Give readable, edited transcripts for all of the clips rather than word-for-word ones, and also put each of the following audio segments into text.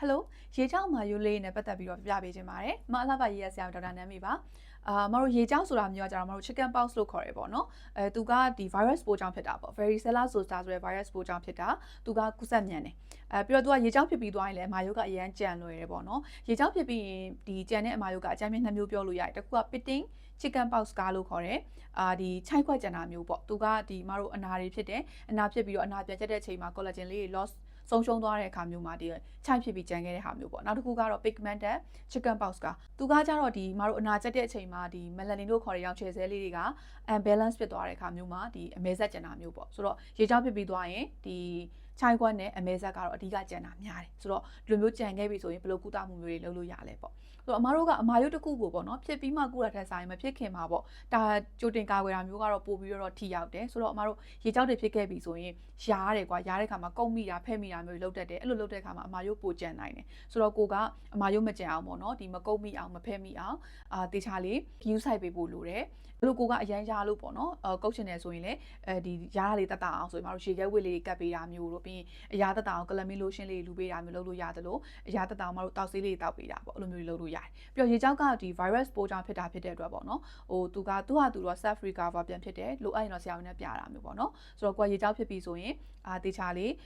Hello ရေကြောင်းမှာယူလေးနဲ့ပတ်သက်ပြီးတော့ပြပေးခြင်းပါတယ်။မအလှပရေးရဆရာဒေါက်တာနန်းမီပါ။မတို့ရေကြောင်းဆိုတာမျိုးကကျတော့မတို့ chicken pox လို့ခေါ်တယ်ပေါ့နော်။သူကဒီ virus ပိုးကြောင့်ဖြစ်တာပေါ့ varicella zoster ဆိုတဲ့ virus ပိုးကြောင့်ဖြစ်တာ။သူကကူးစက်မြန်တယ်။ပြီးတော့သူကရေကြောင်းဖြစ်ပြီးသွားရင်လည်းအမာယုတ်ကအရန်ကြံလွယ်တယ်ပေါ့နော်။ရေကြောင်းဖြစ်ပြီးရင်ဒီကြံတဲ့အမာယုတ်ကအကြမ်းမြင့်နှစ်မျိုးပြောလို့ရတယ်။တစ်ခုက pitting chicken pox ကားလို့ခေါ်တယ်။ဒီခြိုက်ခွက်ကြံတာမျိုးပေါ့။သူကဒီမတို့အနာတွေဖြစ်တယ်။အနာဖြစ်ပြီးတော့အနာပြန်ကျတဲ့အချိန်မှာ collagen လေးတွေ lossဆုံးရှုံးသွားတဲ့အခါမျိုးမှာဒီခြိုက်ဖြစ်ပြီးကြံခဲ့တဲ့ဟာမျိုးပေါ့နောက်တစ်ခုကတော့ pigmented chicken pox ကသူကကြတော့ဒီမတို့အနာကျက်တဲ့အချိန်မှာဒီ melanin တို့ခေါ်တဲ့ရောင်ခြည်ဆဲလေးတွေက unbalance ဖြစ်သွားတဲ့အခါမျိုးမှာဒီအမဲဆက်ကျန်တာမျိုးပေါ့ဆိုတော့ရေကြောင်းဖြစ်ပြီးသွားရင်ဒီခြိုက်ခွက်နဲ့အမဲဆက်ကတော့အဓိကကျန်တာများတယ်ဆိုတော့ဒီလိုမျိုးကြံခဲ့ပြီဆိုရင်ဘယ်လိုကုသမှုမျိုးတွေလုပ်လို့ရလဲပေါ့ဆိုတော့အမားတို့ကအမာယုတ်တစ်ခုကိုပေါ့နော်ဖြစ်ပြီးမှကုတာထက်ဆိုင်မဖြစ်ခင်မှာပေါ့ဒါကြိုတင်ကာကွယ်တာမျိုးကတော့ပို့ပြီးတော့ထိရောက်တယ်ဆိုတော့အမားတို့ရေကြောက်တွေဖြစ်ခဲ့ပြီဆိုရင်ရားရတယ်ကွာရားတဲ့ခါမှာကုတ်မိတာဖဲ့မိတာမျိုးတွေလုပ်တတ်တယ်အဲ့လိုလုပ်တဲ့ခါမှာအမာယုတ်ပိုကျန်နိုင်တယ်ဆိုတော့ကိုကအမာယုတ်မကျန်အောင်ပေါ့နော်ဒီမကုတ်မိအောင်မဖဲ့မိအောင်တေချာလေး view site ပေးဖို့လိုတယ်ဘလို့ကိုကအရန်ရားလို့ပေါ့နော်ကုတ်ချင်တယ်ဆိုရင်လည်းဒီရားရလေးတတ်တာအောင်ဆိုရင်မတို့ရေခဲဝစ်လေးကတ်ပေးတာမျိုးတို့ပြီးရင်အရာတတ်တာအောင်ကလမီလိုရှင်းလေးလူပေးတာမျိုးလုပ်လို့ရတယ်လို့အရာတတ်တာအောင်မတို့တောက်ဆေးလေးတောက်ပေးတာပေါ့အဲ့လိုမျိုးလုပ်လို့ရတယ်ပြီးတော့ရေကြောက်ကဒီ virus ပိုးကြောင့်ဖြစ်တာဖြစ်တဲ့အတွက်ပေါ့နော်သူကသူ့ဟာသူတော့ self recover ပြန်ဖြစ်တယ်လိုအပ်ရင်တော့ဆရာဝန်နဲ့ပြတာမျိုးပေါ့နော်ဆိုတော့ကိုကရေကြောက်ဖြစ်ပြီဆိုရင်တေချာလေး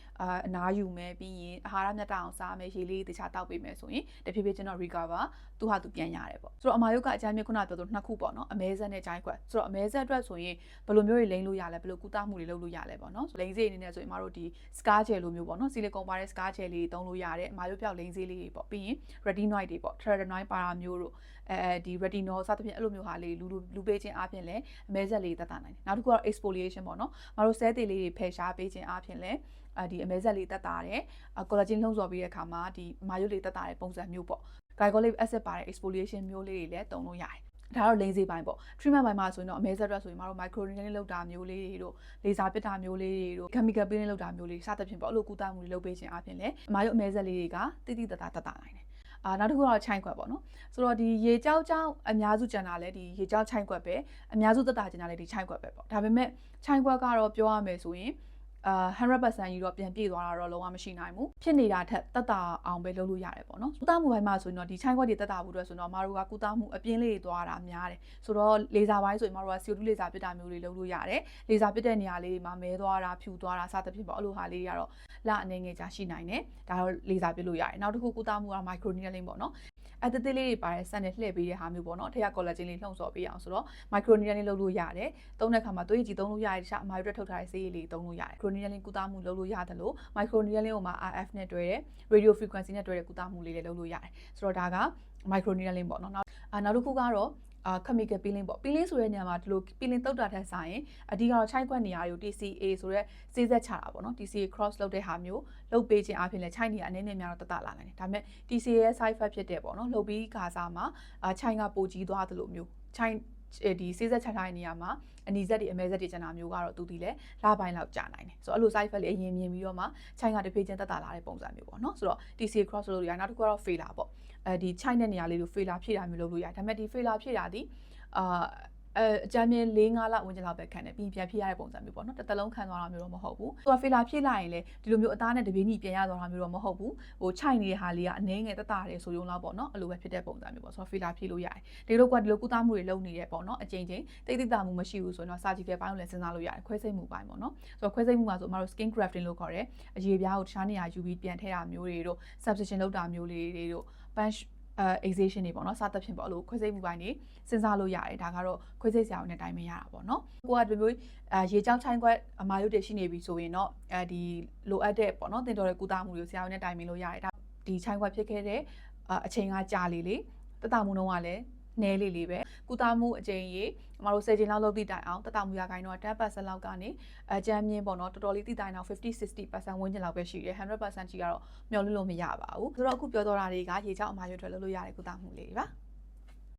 အနားယူမယ်ပြီးရင်အာဟာရမြတ်တအောင်စားမယ်ရေလေးတေချာတောက်ပေးမယ်ဆိုရင်တဖြည်းဖြည်းချင်းတော့ recover သူ့ဟာသူပြန်ရတယ်ပေါ့ဆိုတော့အမာယုတ်ကအကြမ်းမြင့်ခုနပြောသလိုနှစ်ခုပေါ့နော်အမဲဆက်နဲ့ဂျိုင်းခွက်ဆိုတော့အမဲဆက်အတွက်ဆိုရင်ဘယ်လိုမျိုးတွေလိမ့်လို့ရလဲဘယ်လိုကုသမှုတွေလုပ်လို့ရလဲပေါ့နော်လိမ့်စေးအနေနဲ့ဆိုရင်အမတို့ဒီ scar gel လိုမျိုးပေါ့နော်ဆီလီကွန်ပါတဲ့ scar gel လေးတွေသုံးလို့ရတယ်အမာယုတ်ပြောက်လိမ့်စေးလေးတွေပေါ့ပြီးရင် retinoid တွေပေါ့ tretinoid ပါတာမျိုးတို့ဒီ retinol စသဖြင့်အဲ့လိုမျိုးဟာလေးလူပေးခြင်းအပြင်လည်းအမဲဆက်လေးသက်သာနိုင်တယ်နောက်တစ်ခုကတော့ exfoliation ပေါ့နော်မတို့ဆဲသေးလေးတွေဖယ်ရှားပေးခြင်းအပြင်လည်းဒီအမဲဆက်လေးသက်သာတယ် collagen လှုံ့ဆော်ပြီးတဲ့အခါမှာဒီမာယုတ်လေးသက်သာတဲ့ပုံစံမျိုးပေါ့ glycolic acid ပါတဲ့ exfoliation မျိုးလေးတွေလည်းသုံးလို့ရတယ်ဒါတော့လိမ့်စေးပိုင်းပေါ့ treatment ပိုင်းမှာဆိုရင်တော့အမဲဆက်အတွက်ဆိုရင်မတို့ microneedling လောက်တာမျိုးလေးတွေတို့လေဆာပစ်တာမျိုးလေးတွေတို့ chemical peeling လောက်တာမျိုးလေးစသဖြင့်ပေါ့အဲ့လိုကုသမှုတွေလုပ်ပေးခြင်းအပြင်လည်းအမာယုတ်အမဲဆက်လေးတွေကတိတိတတ်တတ်နိုင်တယ်နောက်တစ်ခုကတော့ခြိုက်ခွက်ပေါ့နော်ဆိုတော့ဒီရေကြောက်အများစုကျန်တာလဲဒီရေကြောက်ခြိုက်ခွက်ပဲအများစုသက်သာကျန်တာလဲဒီခြိုက်ခွက်ပဲပေါ့ဒါပေမဲ့ခြိုက်ခွက်ကတော့ပြောရမယ်ဆိုရင်100% ကြီးတော့ပြန်ပြည့်သွားတာတော့လုံးဝမရှိနိုင်ဘူးဖြစ်နေတာထက်တက်တာအောင်ပဲလုပ်လို့ရတယ်ပေါ့နော်ကုသမှုပိုင်းမှာဆိုရင်တော့ဒီခြိုက်ခွက်တွေတက်တာဖို့အတွက်ဆိုတော့မတို့ကကုသမှုအပြင်းလေးတွေသွားတာများတယ်ဆိုတော့လေဆာပိုင်းဆိုရင်မတို့က CO2 လေဆာပစ်တာမျိုးတွေလုပ်လို့ရတယ်လေဆာပစ်တဲ့နေရာလေးတွေမှာမဲသွားတာဖြူသွားတာစသဖြင့်ပေါ့အဲ့လိုဟာလေးတွေကတော့လအနေငယ်ကြာရှိနိုင်တယ်ဒါတော့လေဆာပစ်လို့ရတယ်နောက်တစ်ခုကုသမှုက microneedling ပေါ့နော်အသေးသေးလေးတွေပါတဲ့ဆက်နဲ့လှည့်ပေးတဲ့ဟာမျိုးပေါ့နော်ထက်က collagen လေးလှုံ့ဆော်ပေးအောင်ဆိုတော့ microneedling လုပ်လို့ရတယ်သုံးတဲ့အခါမှာသွေးကြည်သုံးလို့ရတယ်တခြားအမာယုတ်ထုတ်ထားတဲ့ဆေးရည်လေးသုံးလို့ရတယ် microneedling ကုသမှုလုပ်လို့ရတယ်လို့ microneedling ကိုမှ RF နဲ့တွဲတယ် radio frequency နဲ့တွဲတဲ့ကုသမှုလေးလည်းလုပ်လို့ရတယ်ဆိုတော့ဒါက microneedling ပေါ့နော်နောက်တစ်ခုကတော့chemical peeling ပေါ့ peeling ဆိုတဲ့နေရာမှာဒီလို peeling တုတ်တာထက်ဆိုင်ရင်အဓိကတော့ခြိုက်ခွက်နေရာတွေကို TCA ဆိုတဲ့ဆေးဆက်ချတာပေါ့နော် TCA cross လုပ်တဲ့ဟာမျိုးလုပ်ပေးခြင်းအပြင်လည်းခြိုက်နေရအနေနဲ့များတော့တတ်လာနိုင်တယ်ဒါပေမဲ့ TCA ရဲ့ side effect ဖြစ်တဲ့ပေါ့နော်လုပ်ပြီးခါစားမှာခြိုက်ကပိုကြီးသွားသလိုမျိုးခြိုက်ဒီဆေးဆက်ချထားတဲ့နေရာမှာအနီဆက်တွေအမဲဆက်တွေကျန်တာမျိုးကတော့သူဒီလဲလပိုင်းလောက်ကြာနိုင်တယ်ဆိုတော့အဲ့လို side effect လေးအရင်မြင်ပြီးတော့မှခြိုက်ကတစ်ဖေးချင်းတက်တာလာတဲ့ပုံစံမျိုးပေါ့နော်ဆိုတော့ TCA cross လုပ်လို့ရနောက်တစ်ခုကတော့ failure ပေါ့ဒီခြိုက်တဲ့နေရာလေးကို failure ဖြည့်တာမျိုးလုပ်လို့ရတယ်ဒါပေမဲ့ဒီ failure ဖြည့်တာဒီအကြမ်းမြင်4-5လဝန်းကျင်လောက်ပဲခံတယ်ပြီးပြန်ဖြည့်ရတဲ့ပုံစံမျိုးပေါ့နော်တစ်သက်လုံးခံသွားတာမျိုးတော့မဟုတ်ဘူးသူက failure ဖြည့်လိုက်ရင်လေဒီလိုမျိုးအသားနဲ့တပင်းကြီးပြန်ရသွားတာမျိုးတော့မဟုတ်ဘူးဟိုခြိုက်နေတဲ့ဟာလေးကအနှဲငယ်တက်တာတယ်ဆိုရုံလောက်ပေါ့နော်အဲ့လိုပဲဖြစ်တဲ့ပုံစံမျိုးပေါ့ဆိုတော့ failure ဖြည့်လို့ရတယ်ဒီလိုကုသမှုတွေလုပ်နေတယ်ပေါ့နော်အချိန်တိတ်တာမှုမရှိဘူးဆိုရင်တော့ surgical ပိုင်းကိုလည်းစဉ်းစားလို့ရတယ်ခွဲစိတ်မှုပိုင်းပေါ့နော်ဆိုတော့ခွဲစိတ်မှုမှာဆိုအမတို့ skin grafting လို့ခေါ်တယ်အရေပြားကိုတခြားနေရာယူပြီးပြန်ထည့်တာမျိုးတွေတို့ substitution လုပ်တာမျိုးလေးတွေတို့ punch excision တွေပေါ့နော်စသဖြင့်ပေါ့အဲ့လိုခွဲစိတ်မှုပိုင်းတွေစဉ်းစားလို့ရတယ်ဒါကတော့ခွဲစိတ်ဆရာဝန်နဲ့တိုင်ပင်ရတာပေါ့နော်ကိုကဒီမျိုးရေကြောက်ချိုင်းခွက်အမာယုတ်တွေရှိနေပြီဆိုရင်တော့ဒီလိုအပ်တဲ့ပေါ့နော်တင်တော်တဲ့ကုသမှုတွေကိုဆရာဝန်နဲ့တိုင်ပင်လို့ရတယ်ဒါဒီချိုင်းခွက်ဖြစ်ခဲ့တဲ့အချိန်ကကြာလေတက်တာမှုနှုန်းကလည်းနဲလေးပဲကုသမှုအချိန်ကြီးအမတို့10ချိန်လောက်လုပ်ပြီးတိုင်အောင်တက်တာမှုရခိုင်တော့10% လောက်ကနေအကြမ်းမြင့်ပေါ့နော်တော်တော်လေးတိတိုင်အောင်50-60% ဝန်းကျင်လောက်ပဲရှိတယ်100% ကြီးကတော့မျှော်လင့်လို့မရပါဘူးဆိုတော့အခုပြောတော့တာတွေကရေကြောက်အမာယုတ်တွေလုပ်လို့ရတဲ့ကုသမှုလေးတွေပါ